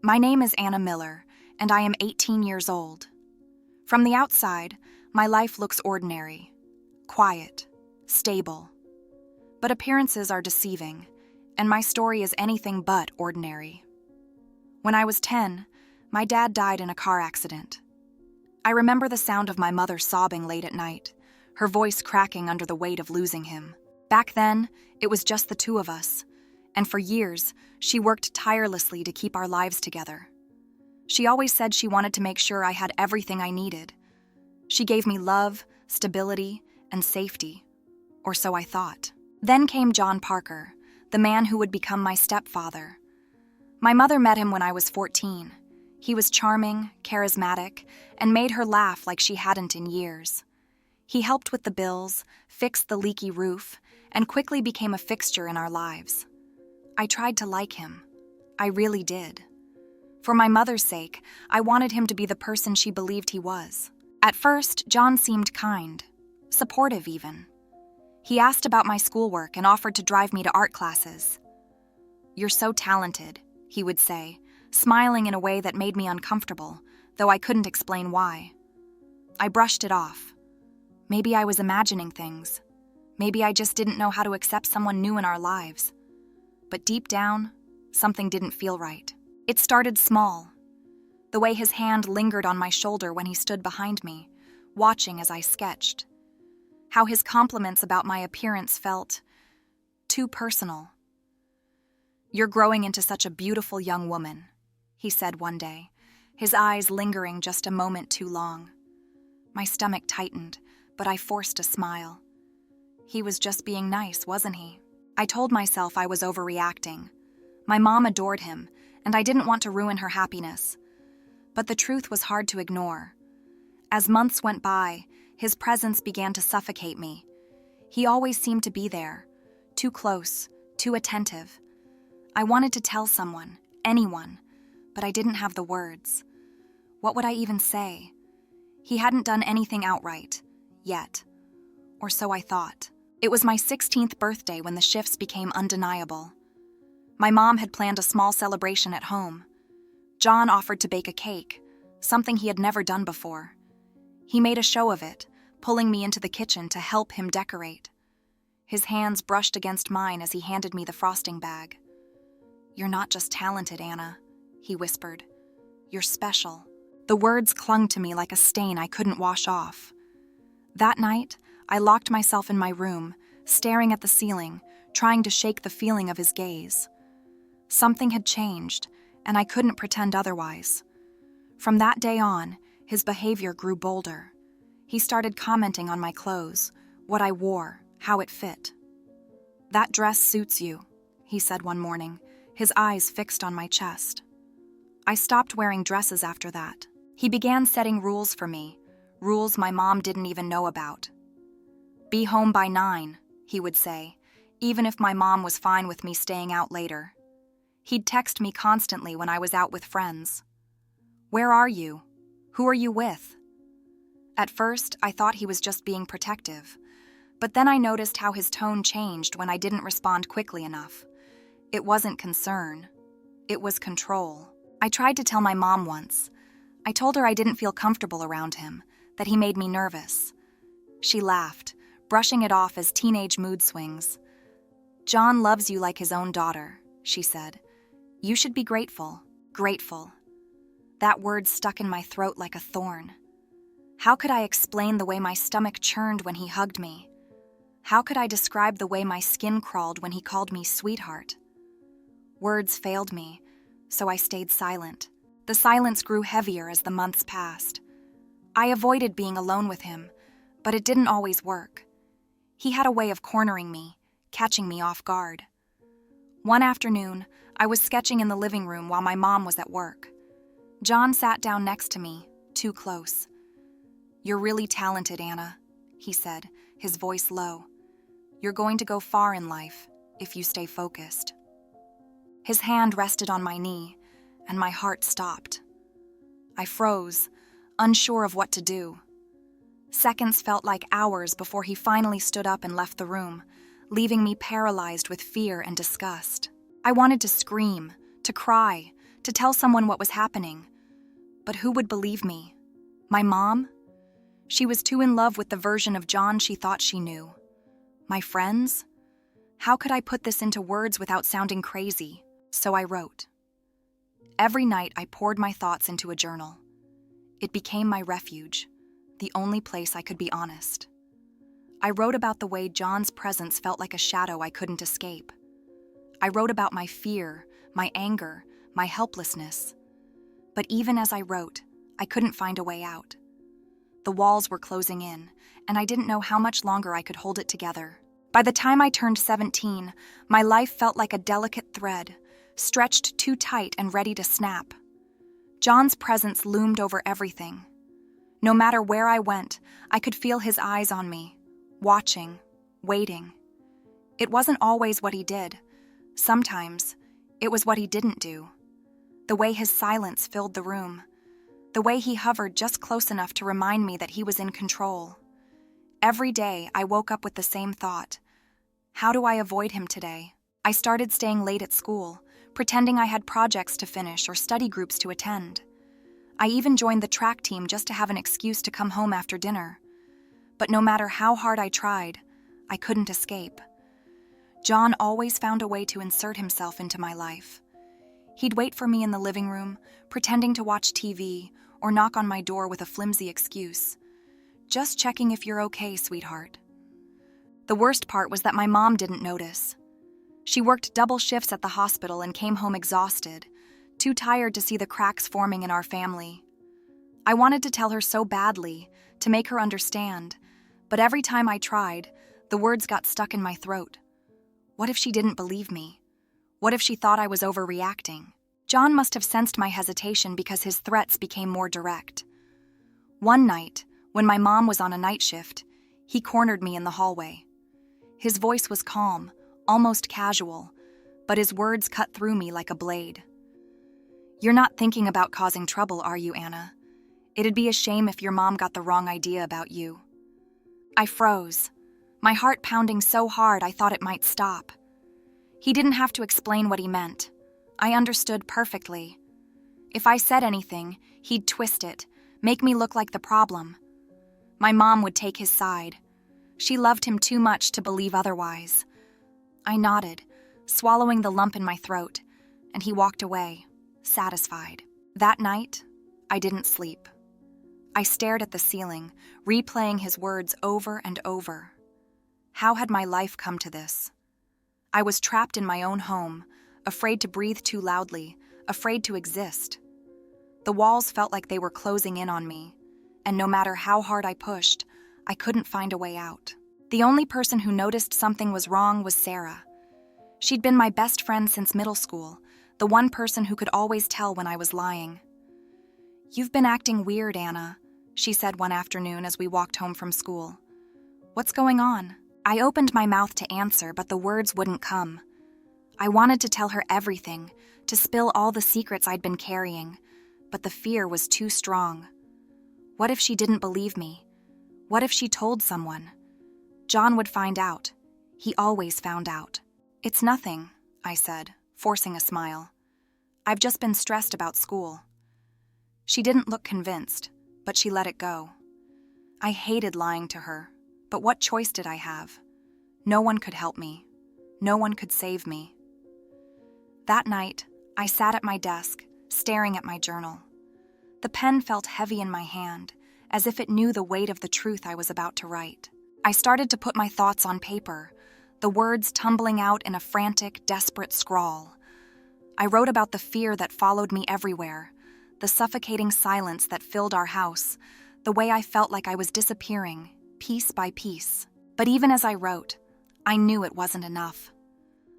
My name is Anna Miller, and I am 18 years old. From the outside, my life looks ordinary, quiet, stable. But appearances are deceiving, and my story is anything but ordinary. When I was 10, my dad died in a car accident. I remember the sound of my mother sobbing late at night, her voice cracking under the weight of losing him. Back then, it was just the two of us, and for years, she worked tirelessly to keep our lives together. She always said she wanted to make sure I had everything I needed. She gave me love, stability, and safety, or so I thought. Then came John Parker, the man who would become my stepfather. My mother met him when I was 14. He was charming, charismatic, and made her laugh like she hadn't in years. He helped with the bills, fixed the leaky roof, and quickly became a fixture in our lives. I tried to like him. I really did. For my mother's sake, I wanted him to be the person she believed he was. At first, John seemed kind, supportive even. He asked about my schoolwork and offered to drive me to art classes. "You're so talented," he would say, smiling in a way that made me uncomfortable, though I couldn't explain why. I brushed it off. Maybe I was imagining things. Maybe I just didn't know how to accept someone new in our lives. But deep down, something didn't feel right. It started small. The way his hand lingered on my shoulder when he stood behind me, watching as I sketched. How his compliments about my appearance felt too personal. "You're growing into such a beautiful young woman," he said one day, his eyes lingering just a moment too long. My stomach tightened, but I forced a smile. He was just being nice, wasn't he? I told myself I was overreacting. My mom adored him, and I didn't want to ruin her happiness. But the truth was hard to ignore. As months went by, his presence began to suffocate me. He always seemed to be there, too close, too attentive. I wanted to tell someone, anyone, but I didn't have the words. What would I even say? He hadn't done anything outright, yet. Or so I thought. It was my 16th birthday when the shifts became undeniable. My mom had planned a small celebration at home. John offered to bake a cake, something he had never done before. He made a show of it, pulling me into the kitchen to help him decorate. His hands brushed against mine as he handed me the frosting bag. "You're not just talented, Anna," he whispered. "You're special." The words clung to me like a stain I couldn't wash off. That night, I locked myself in my room, staring at the ceiling, trying to shake the feeling of his gaze. Something had changed, and I couldn't pretend otherwise. From that day on, his behavior grew bolder. He started commenting on my clothes, what I wore, how it fit. "That dress suits you," he said one morning, his eyes fixed on my chest. I stopped wearing dresses after that. He began setting rules for me, rules my mom didn't even know about. "Be home by 9, he would say, even if my mom was fine with me staying out later. He'd text me constantly when I was out with friends. "Where are you? Who are you with?" At first, I thought he was just being protective, but then I noticed how his tone changed when I didn't respond quickly enough. It wasn't concern. It was control. I tried to tell my mom once. I told her I didn't feel comfortable around him, that he made me nervous. She laughed, brushing it off as teenage mood swings. "John loves you like his own daughter," she said. "You should be grateful, grateful." That word stuck in my throat like a thorn. How could I explain the way my stomach churned when he hugged me? How could I describe the way my skin crawled when he called me sweetheart? Words failed me, so I stayed silent. The silence grew heavier as the months passed. I avoided being alone with him, but it didn't always work. He had a way of cornering me, catching me off guard. One afternoon, I was sketching in the living room while my mom was at work. John sat down next to me, too close. "You're really talented, Anna," he said, his voice low. "You're going to go far in life, if you stay focused." His hand rested on my knee, and my heart stopped. I froze, unsure of what to do. Seconds felt like hours before he finally stood up and left the room, leaving me paralyzed with fear and disgust. I wanted to scream, to cry, to tell someone what was happening. But who would believe me? My mom? She was too in love with the version of John she thought she knew. My friends? How could I put this into words without sounding crazy? So I wrote. Every night I poured my thoughts into a journal. It became my refuge, the only place I could be honest. I wrote about the way John's presence felt like a shadow I couldn't escape. I wrote about my fear, my anger, my helplessness. But even as I wrote, I couldn't find a way out. The walls were closing in, and I didn't know how much longer I could hold it together. By the time I turned 17, my life felt like a delicate thread, stretched too tight and ready to snap. John's presence loomed over everything. No matter where I went, I could feel his eyes on me, watching, waiting. It wasn't always what he did. Sometimes, it was what he didn't do. The way his silence filled the room. The way he hovered just close enough to remind me that he was in control. Every day, I woke up with the same thought. How do I avoid him today? I started staying late at school, pretending I had projects to finish or study groups to attend. I even joined the track team just to have an excuse to come home after dinner. But no matter how hard I tried, I couldn't escape. John always found a way to insert himself into my life. He'd wait for me in the living room, pretending to watch TV, or knock on my door with a flimsy excuse. Just checking if you're okay, sweetheart. The worst part was that my mom didn't notice. She worked double shifts at the hospital and came home exhausted, too tired to see the cracks forming in our family. I wanted to tell her so badly, to make her understand, but every time I tried, the words got stuck in my throat. What if she didn't believe me? What if she thought I was overreacting? John must have sensed my hesitation because his threats became more direct. One night, when my mom was on a night shift, he cornered me in the hallway. His voice was calm, almost casual, but his words cut through me like a blade. You're not thinking about causing trouble, are you, Anna? It'd be a shame if your mom got the wrong idea about you. I froze, my heart pounding so hard I thought it might stop. He didn't have to explain what he meant. I understood perfectly. If I said anything, he'd twist it, make me look like the problem. My mom would take his side. She loved him too much to believe otherwise. I nodded, swallowing the lump in my throat, and he walked away, satisfied. That night, I didn't sleep. I stared at the ceiling, replaying his words over and over. How had my life come to this? I was trapped in my own home, afraid to breathe too loudly, afraid to exist. The walls felt like they were closing in on me, and no matter how hard I pushed, I couldn't find a way out. The only person who noticed something was wrong was Sarah. She'd been my best friend since middle school, the one person who could always tell when I was lying. "You've been acting weird, Anna," she said one afternoon as we walked home from school. "What's going on?" I opened my mouth to answer, but the words wouldn't come. I wanted to tell her everything, to spill all the secrets I'd been carrying, but the fear was too strong. What if she didn't believe me? What if she told someone? John would find out. He always found out. "It's nothing," I said, forcing a smile. "I've just been stressed about school." She didn't look convinced, but she let it go. I hated lying to her, but what choice did I have? No one could help me. No one could save me. That night, I sat at my desk, staring at my journal. The pen felt heavy in my hand, as if it knew the weight of the truth I was about to write. I started to put my thoughts on paper, the words tumbling out in a frantic, desperate scrawl. I wrote about the fear that followed me everywhere, the suffocating silence that filled our house, the way I felt like I was disappearing, piece by piece. But even as I wrote, I knew it wasn't enough.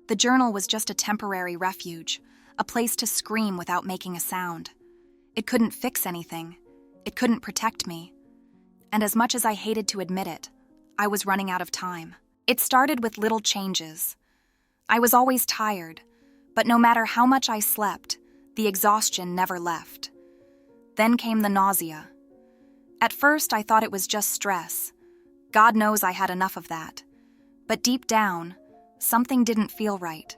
The journal was just a temporary refuge, a place to scream without making a sound. It couldn't fix anything. It couldn't protect me. And as much as I hated to admit it, I was running out of time. It started with little changes. I was always tired, but no matter how much I slept, the exhaustion never left. Then came the nausea. At first, I thought it was just stress. God knows I had enough of that. But deep down, something didn't feel right.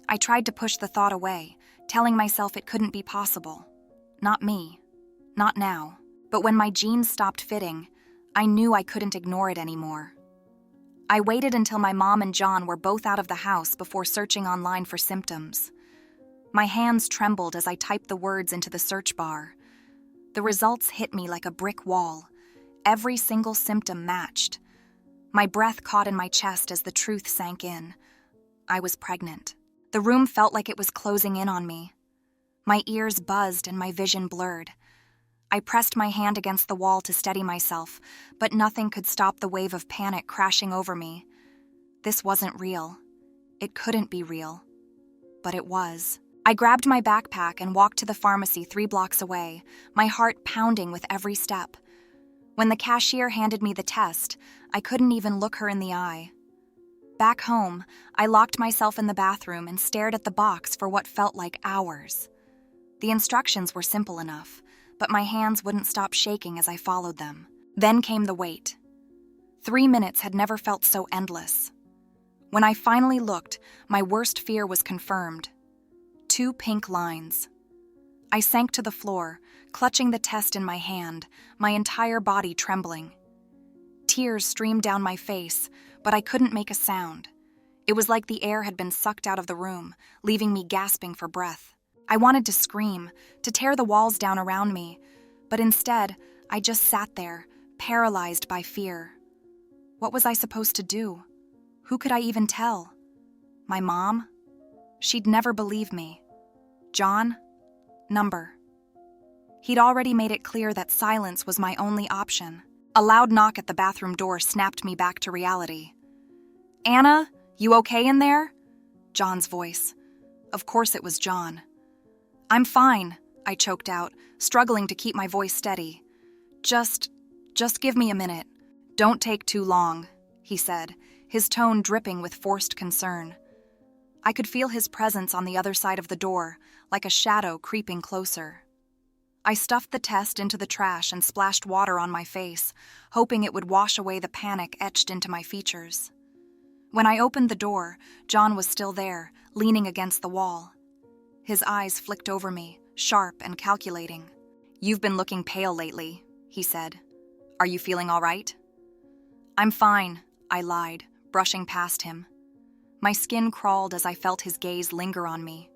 I tried to push the thought away, telling myself it couldn't be possible. Not me. Not now. But when my jeans stopped fitting, I knew I couldn't ignore it anymore. I waited until my mom and John were both out of the house before searching online for symptoms. My hands trembled as I typed the words into the search bar. The results hit me like a brick wall. Every single symptom matched. My breath caught in my chest as the truth sank in. I was pregnant. The room felt like it was closing in on me. My ears buzzed and my vision blurred. I pressed my hand against the wall to steady myself, but nothing could stop the wave of panic crashing over me. This wasn't real. It couldn't be real. But it was. I grabbed my backpack and walked to the pharmacy 3 blocks away, my heart pounding with every step. When the cashier handed me the test, I couldn't even look her in the eye. Back home, I locked myself in the bathroom and stared at the box for what felt like hours. The instructions were simple enough, but my hands wouldn't stop shaking as I followed them. Then came the wait. 3 minutes had never felt so endless. When I finally looked, my worst fear was confirmed. 2 pink lines. I sank to the floor, clutching the test in my hand, my entire body trembling. Tears streamed down my face, but I couldn't make a sound. It was like the air had been sucked out of the room, leaving me gasping for breath. I wanted to scream, to tear the walls down around me, but instead, I just sat there, paralyzed by fear. What was I supposed to do? Who could I even tell? My mom? She'd never believe me. John? Number. He'd already made it clear that silence was my only option. A loud knock at the bathroom door snapped me back to reality. "Anna, you okay in there?" John's voice. Of course it was John. "I'm fine," I choked out, struggling to keep my voice steady. Just give me a minute. Don't take too long," he said, his tone dripping with forced concern. I could feel his presence on the other side of the door, like a shadow creeping closer. I stuffed the test into the trash and splashed water on my face, hoping it would wash away the panic etched into my features. When I opened the door, John was still there, leaning against the wall. His eyes flicked over me, sharp and calculating. "You've been looking pale lately," he said. "Are you feeling all right?" "I'm fine," I lied, brushing past him. My skin crawled as I felt his gaze linger on me.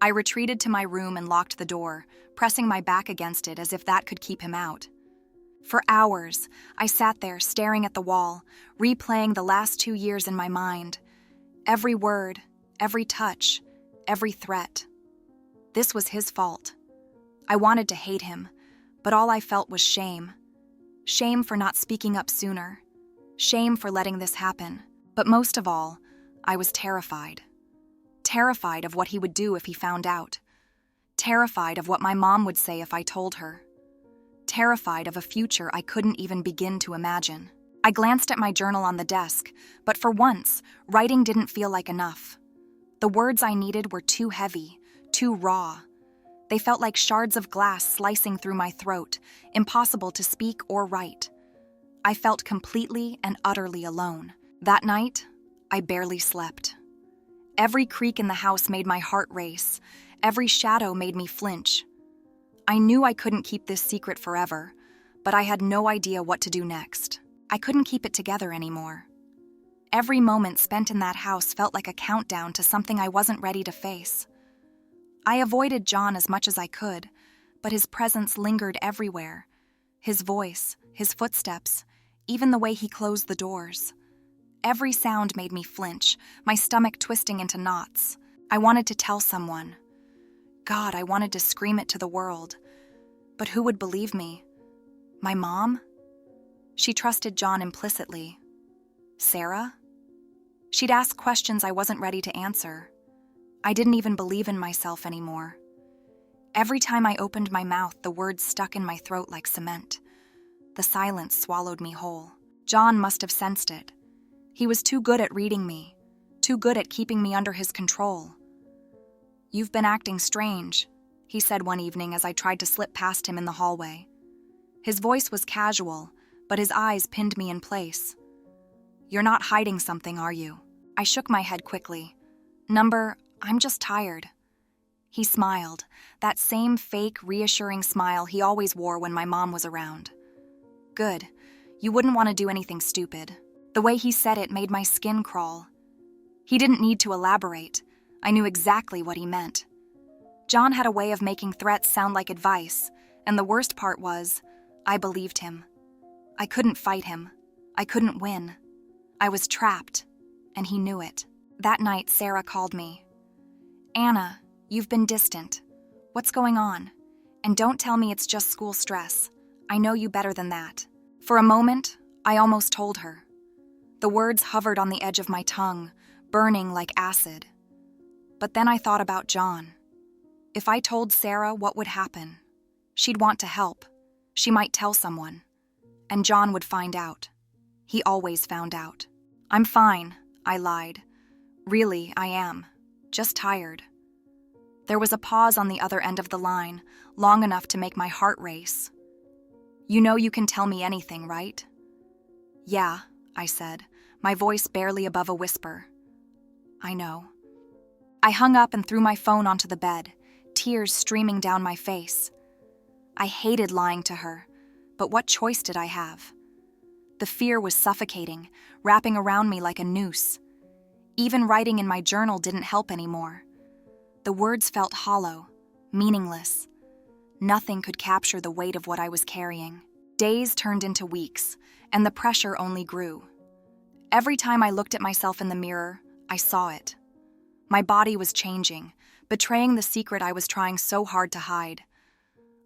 I retreated to my room and locked the door, pressing my back against it as if that could keep him out. For hours, I sat there staring at the wall, replaying the last 2 years in my mind. Every word, every touch, every threat. This was his fault. I wanted to hate him, but all I felt was shame. Shame for not speaking up sooner. Shame for letting this happen. But most of all, I was terrified. Terrified of what he would do if he found out. Terrified of what my mom would say if I told her. Terrified of a future I couldn't even begin to imagine. I glanced at my journal on the desk, but for once, writing didn't feel like enough. The words I needed were too heavy, too raw. They felt like shards of glass slicing through my throat, impossible to speak or write. I felt completely and utterly alone. That night, I barely slept. Every creak in the house made my heart race. Every shadow made me flinch. I knew I couldn't keep this secret forever, but I had no idea what to do next. I couldn't keep it together anymore. Every moment spent in that house felt like a countdown to something I wasn't ready to face. I avoided John as much as I could, but his presence lingered everywhere. His voice, his footsteps, even the way he closed the doors. Every sound made me flinch, my stomach twisting into knots. I wanted to tell someone. God, I wanted to scream it to the world. But who would believe me? My mom? She trusted John implicitly. Sarah? She'd ask questions I wasn't ready to answer. I didn't even believe in myself anymore. Every time I opened my mouth, the words stuck in my throat like cement. The silence swallowed me whole. John must have sensed it. He was too good at reading me, too good at keeping me under his control. "You've been acting strange," he said one evening as I tried to slip past him in the hallway. His voice was casual, but his eyes pinned me in place. "You're not hiding something, are you?" I shook my head quickly. "Number, I'm just tired." He smiled, that same fake, reassuring smile he always wore when my mom was around. Good. You wouldn't want to do anything stupid. The way he said it made my skin crawl. He didn't need to elaborate. I knew exactly what he meant. John had a way of making threats sound like advice, and the worst part was, I believed him. I couldn't fight him. I couldn't win. I was trapped, and he knew it. That night, Sarah called me. Anna, you've been distant. What's going on? And don't tell me it's just school stress. I know you better than that. For a moment, I almost told her. The words hovered on the edge of my tongue, burning like acid. But then I thought about John. If I told Sarah, what would happen? She'd want to help. She might tell someone. And John would find out. He always found out. I'm fine, I lied. Really, I am. Just tired. There was a pause on the other end of the line, long enough to make my heart race. You know you can tell me anything, right? Yeah, I said, my voice barely above a whisper. I know. I hung up and threw my phone onto the bed, tears streaming down my face. I hated lying to her, but what choice did I have? The fear was suffocating, wrapping around me like a noose. Even writing in my journal didn't help anymore. The words felt hollow, meaningless. Nothing could capture the weight of what I was carrying. Days turned into weeks, and the pressure only grew. Every time I looked at myself in the mirror, I saw it. My body was changing, betraying the secret I was trying so hard to hide.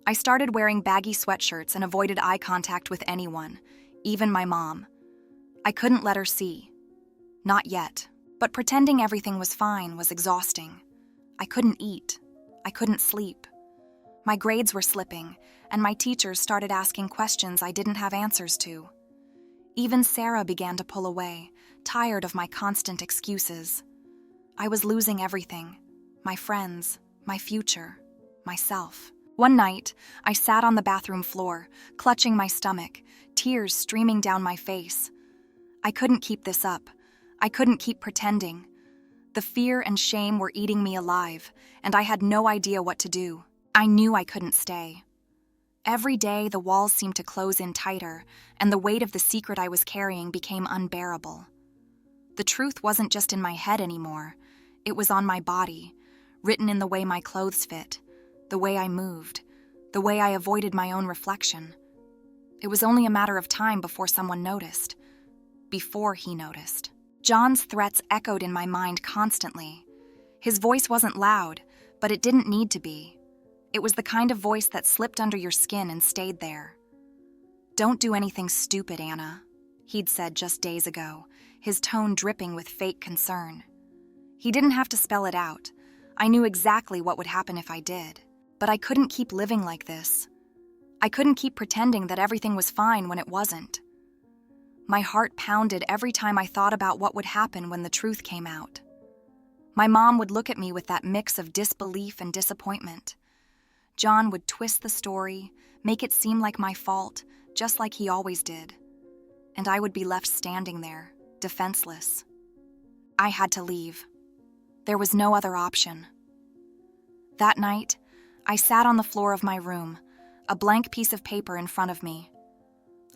I started wearing baggy sweatshirts and avoided eye contact with anyone, even my mom. I couldn't let her see. Not yet, but pretending everything was fine was exhausting. I couldn't eat. I couldn't sleep. My grades were slipping, and my teachers started asking questions I didn't have answers to. Even Sarah began to pull away, tired of my constant excuses. I was losing everything. My friends, my future, myself. One night, I sat on the bathroom floor, clutching my stomach, tears streaming down my face. I couldn't keep this up. I couldn't keep pretending. The fear and shame were eating me alive, and I had no idea what to do. I knew I couldn't stay. Every day, the walls seemed to close in tighter, and the weight of the secret I was carrying became unbearable. The truth wasn't just in my head anymore. It was on my body, written in the way my clothes fit, the way I moved, the way I avoided my own reflection. It was only a matter of time before someone noticed. Before he noticed. John's threats echoed in my mind constantly. His voice wasn't loud, but it didn't need to be. It was the kind of voice that slipped under your skin and stayed there. Don't do anything stupid, Anna, he'd said just days ago, his tone dripping with fake concern. He didn't have to spell it out. I knew exactly what would happen if I did. But I couldn't keep living like this. I couldn't keep pretending that everything was fine when it wasn't. My heart pounded every time I thought about what would happen when the truth came out. My mom would look at me with that mix of disbelief and disappointment. John would twist the story, make it seem like my fault, just like he always did. And I would be left standing there, defenseless. I had to leave. There was no other option. That night, I sat on the floor of my room, a blank piece of paper in front of me.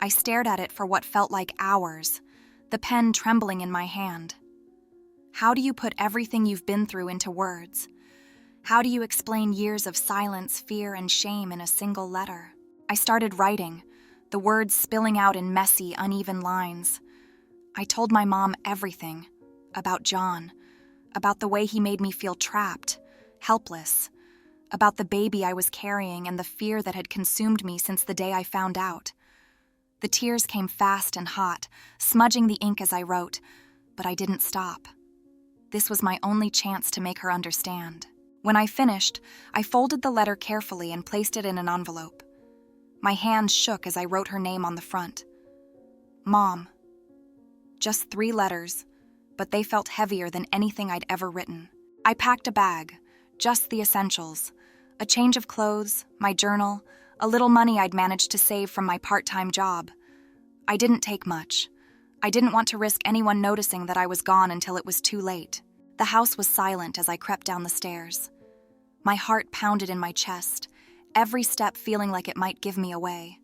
I stared at it for what felt like hours, the pen trembling in my hand. How do you put everything you've been through into words? How do you explain years of silence, fear, and shame in a single letter? I started writing, the words spilling out in messy, uneven lines. I told my mom everything, about John, about the way he made me feel trapped, helpless, about the baby I was carrying and the fear that had consumed me since the day I found out. The tears came fast and hot, smudging the ink as I wrote, but I didn't stop. This was my only chance to make her understand. When I finished, I folded the letter carefully and placed it in an envelope. My hands shook as I wrote her name on the front. Mom. Just 3 letters, but they felt heavier than anything I'd ever written. I packed a bag, just the essentials, a change of clothes, my journal, a little money I'd managed to save from my part-time job. I didn't take much. I didn't want to risk anyone noticing that I was gone until it was too late. The house was silent as I crept down the stairs. My heart pounded in my chest, every step feeling like it might give me away.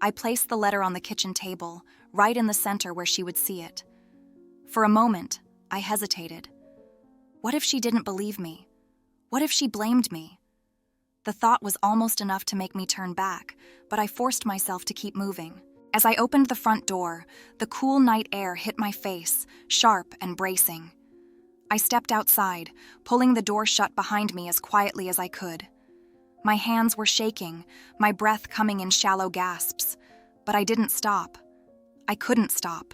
I placed the letter on the kitchen table, right in the center where she would see it. For a moment, I hesitated. What if she didn't believe me? What if she blamed me? The thought was almost enough to make me turn back, but I forced myself to keep moving. As I opened the front door, the cool night air hit my face, sharp and bracing. I stepped outside, pulling the door shut behind me as quietly as I could. My hands were shaking, my breath coming in shallow gasps, but I didn't stop. I couldn't stop.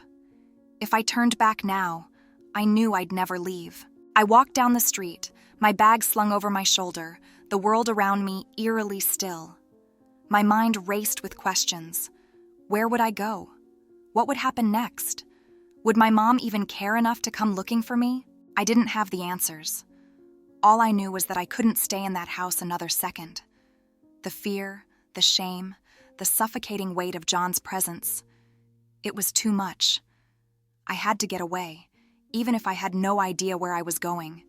If I turned back now, I knew I'd never leave. I walked down the street, my bag slung over my shoulder, the world around me eerily still. My mind raced with questions. Where would I go? What would happen next? Would my mom even care enough to come looking for me? I didn't have the answers. All I knew was that I couldn't stay in that house another second. The fear, the shame, the suffocating weight of John's presence. It was too much. I had to get away, even if I had no idea where I was going.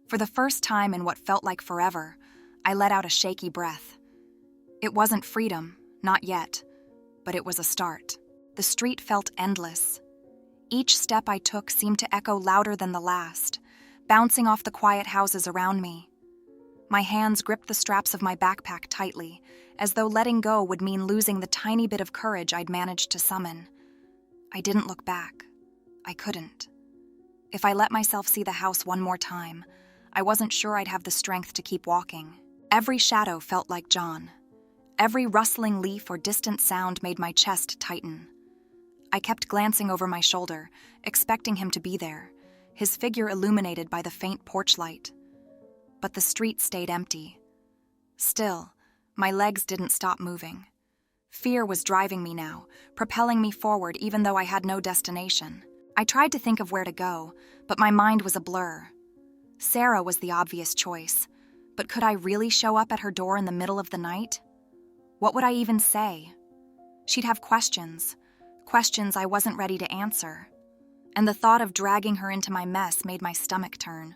For the first time in what felt like forever, I let out a shaky breath. It wasn't freedom, not yet, but it was a start. The street felt endless. Each step I took seemed to echo louder than the last, bouncing off the quiet houses around me. My hands gripped the straps of my backpack tightly, as though letting go would mean losing the tiny bit of courage I'd managed to summon. I didn't look back. I couldn't. If I let myself see the house one more time, I wasn't sure I'd have the strength to keep walking. Every shadow felt like John. Every rustling leaf or distant sound made my chest tighten. I kept glancing over my shoulder, expecting him to be there, his figure illuminated by the faint porch light. But the street stayed empty. Still, my legs didn't stop moving. Fear was driving me now, propelling me forward even though I had no destination. I tried to think of where to go, but my mind was a blur. Sarah was the obvious choice, but could I really show up at her door in the middle of the night? What would I even say? She'd have questions I wasn't ready to answer. And the thought of dragging her into my mess made my stomach turn.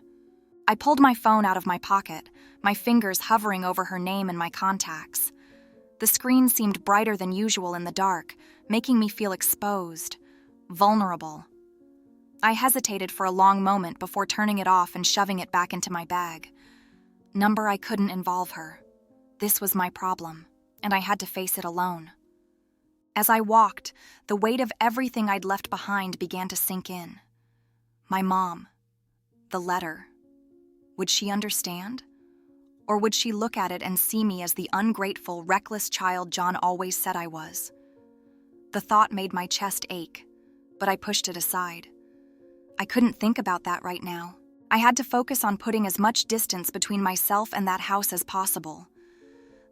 I pulled my phone out of my pocket, my fingers hovering over her name and my contacts. The screen seemed brighter than usual in the dark, making me feel exposed, vulnerable. I hesitated for a long moment before turning it off and shoving it back into my bag. Number I couldn't involve her. This was my problem, and I had to face it alone. As I walked, the weight of everything I'd left behind began to sink in. My mom. The letter. Would she understand? Or would she look at it and see me as the ungrateful, reckless child John always said I was? The thought made my chest ache, but I pushed it aside. I couldn't think about that right now. I had to focus on putting as much distance between myself and that house as possible.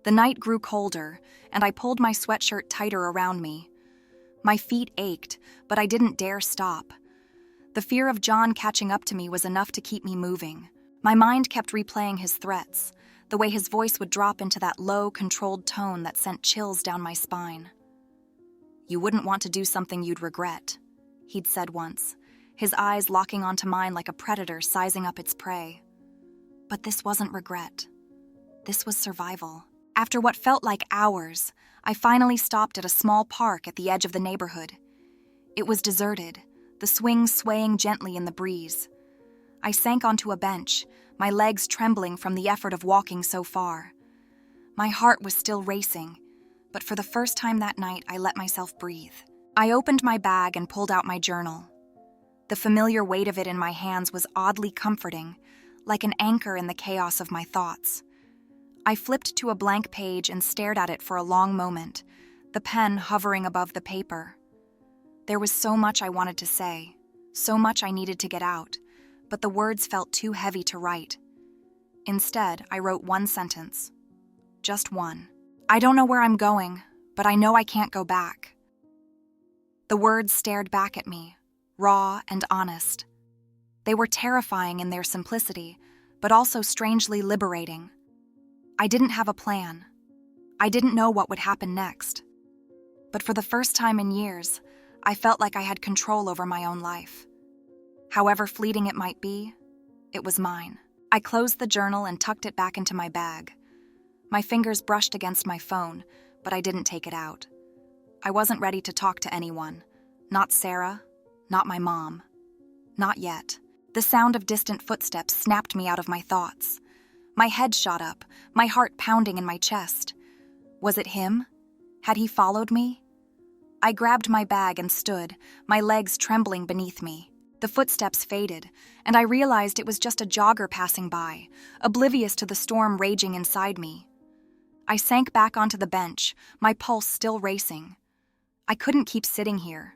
The night grew colder, and I pulled my sweatshirt tighter around me. My feet ached, but I didn't dare stop. The fear of John catching up to me was enough to keep me moving. My mind kept replaying his threats, the way his voice would drop into that low, controlled tone that sent chills down my spine. "You wouldn't want to do something you'd regret," he'd said once, his eyes locking onto mine like a predator sizing up its prey. But this wasn't regret. This was survival. After what felt like hours, I finally stopped at a small park at the edge of the neighborhood. It was deserted, the swings swaying gently in the breeze. I sank onto a bench, my legs trembling from the effort of walking so far. My heart was still racing, but for the first time that night, I let myself breathe. I opened my bag and pulled out my journal. The familiar weight of it in my hands was oddly comforting, like an anchor in the chaos of my thoughts. I flipped to a blank page and stared at it for a long moment, the pen hovering above the paper. There was so much I wanted to say, so much I needed to get out, but the words felt too heavy to write. Instead, I wrote one sentence. Just one. "I don't know where I'm going, but I know I can't go back." The words stared back at me, raw and honest. They were terrifying in their simplicity, but also strangely liberating. I didn't have a plan. I didn't know what would happen next. But for the first time in years, I felt like I had control over my own life. However fleeting it might be, it was mine. I closed the journal and tucked it back into my bag. My fingers brushed against my phone, but I didn't take it out. I wasn't ready to talk to anyone. Not Sarah, not my mom. Not yet. The sound of distant footsteps snapped me out of my thoughts. My head shot up, my heart pounding in my chest. Was it him? Had he followed me? I grabbed my bag and stood, my legs trembling beneath me. The footsteps faded, and I realized it was just a jogger passing by, oblivious to the storm raging inside me. I sank back onto the bench, my pulse still racing. I couldn't keep sitting here.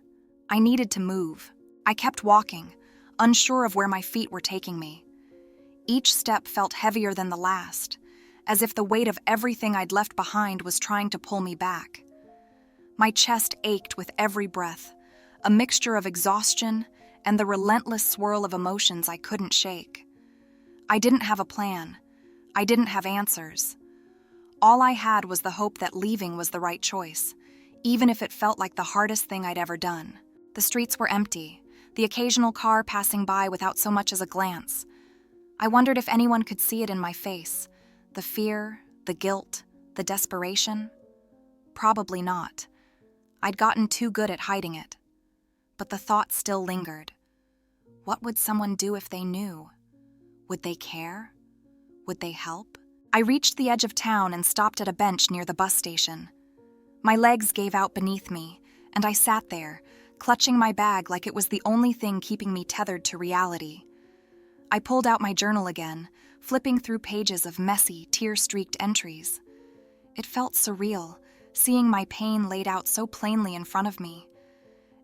I needed to move. I kept walking, unsure of where my feet were taking me. Each step felt heavier than the last, as if the weight of everything I'd left behind was trying to pull me back. My chest ached with every breath, a mixture of exhaustion and the relentless swirl of emotions I couldn't shake. I didn't have a plan. I didn't have answers. All I had was the hope that leaving was the right choice, even if it felt like the hardest thing I'd ever done. The streets were empty, the occasional car passing by without so much as a glance. I wondered if anyone could see it in my face, the fear, the guilt, the desperation. Probably not. I'd gotten too good at hiding it. But the thought still lingered. What would someone do if they knew? Would they care? Would they help? I reached the edge of town and stopped at a bench near the bus station. My legs gave out beneath me, and I sat there, clutching my bag like it was the only thing keeping me tethered to reality. I pulled out my journal again, flipping through pages of messy, tear-streaked entries. It felt surreal, seeing my pain laid out so plainly in front of me.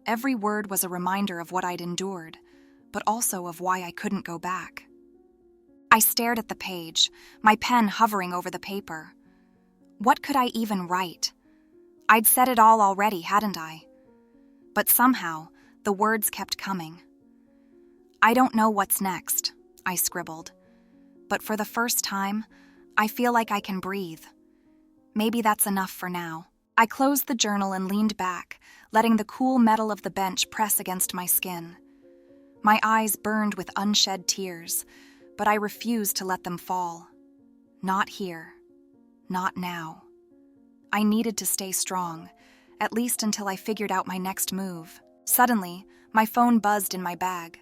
Every word was a reminder of what I'd endured, but also of why I couldn't go back. I stared at the page, my pen hovering over the paper. What could I even write? I'd said it all already, hadn't I? But somehow, the words kept coming. I don't know what's next, I scribbled. But for the first time, I feel like I can breathe. Maybe that's enough for now. I closed the journal and leaned back, letting the cool metal of the bench press against my skin. My eyes burned with unshed tears, but I refused to let them fall. Not here. Not now. I needed to stay strong, at least until I figured out my next move. Suddenly, my phone buzzed in my bag.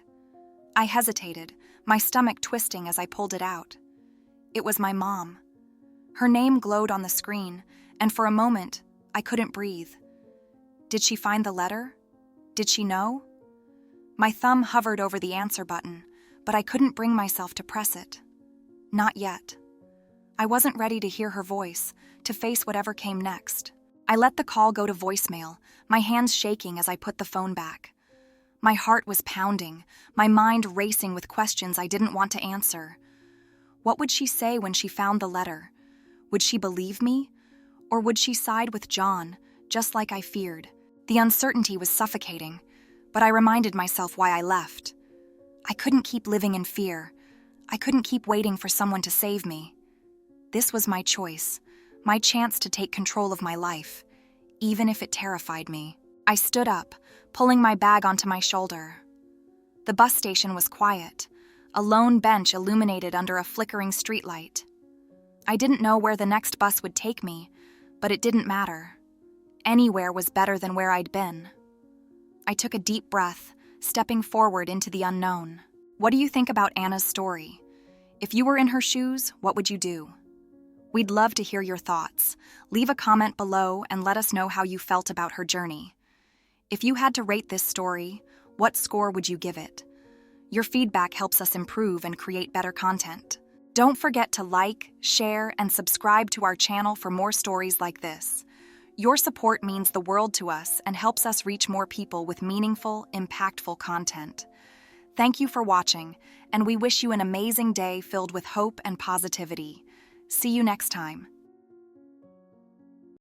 I hesitated, my stomach twisting as I pulled it out. It was my mom. Her name glowed on the screen, and for a moment, I couldn't breathe. Did she find the letter? Did she know? My thumb hovered over the answer button, but I couldn't bring myself to press it. Not yet. I wasn't ready to hear her voice, to face whatever came next. I let the call go to voicemail, my hands shaking as I put the phone back. My heart was pounding, my mind racing with questions I didn't want to answer. What would she say when she found the letter? Would she believe me? Or would she side with John, just like I feared? The uncertainty was suffocating, but I reminded myself why I left. I couldn't keep living in fear. I couldn't keep waiting for someone to save me. This was my choice, my chance to take control of my life, even if it terrified me. I stood up, pulling my bag onto my shoulder. The bus station was quiet, a lone bench illuminated under a flickering streetlight. I didn't know where the next bus would take me, but it didn't matter. Anywhere was better than where I'd been. I took a deep breath, stepping forward into the unknown. What do you think about Anna's story? If you were in her shoes, what would you do? We'd love to hear your thoughts. Leave a comment below and let us know how you felt about her journey. If you had to rate this story, what score would you give it? Your feedback helps us improve and create better content. Don't forget to like, share, and subscribe to our channel for more stories like this. Your support means the world to us and helps us reach more people with meaningful, impactful content. Thank you for watching, and we wish you an amazing day filled with hope and positivity. See you next time.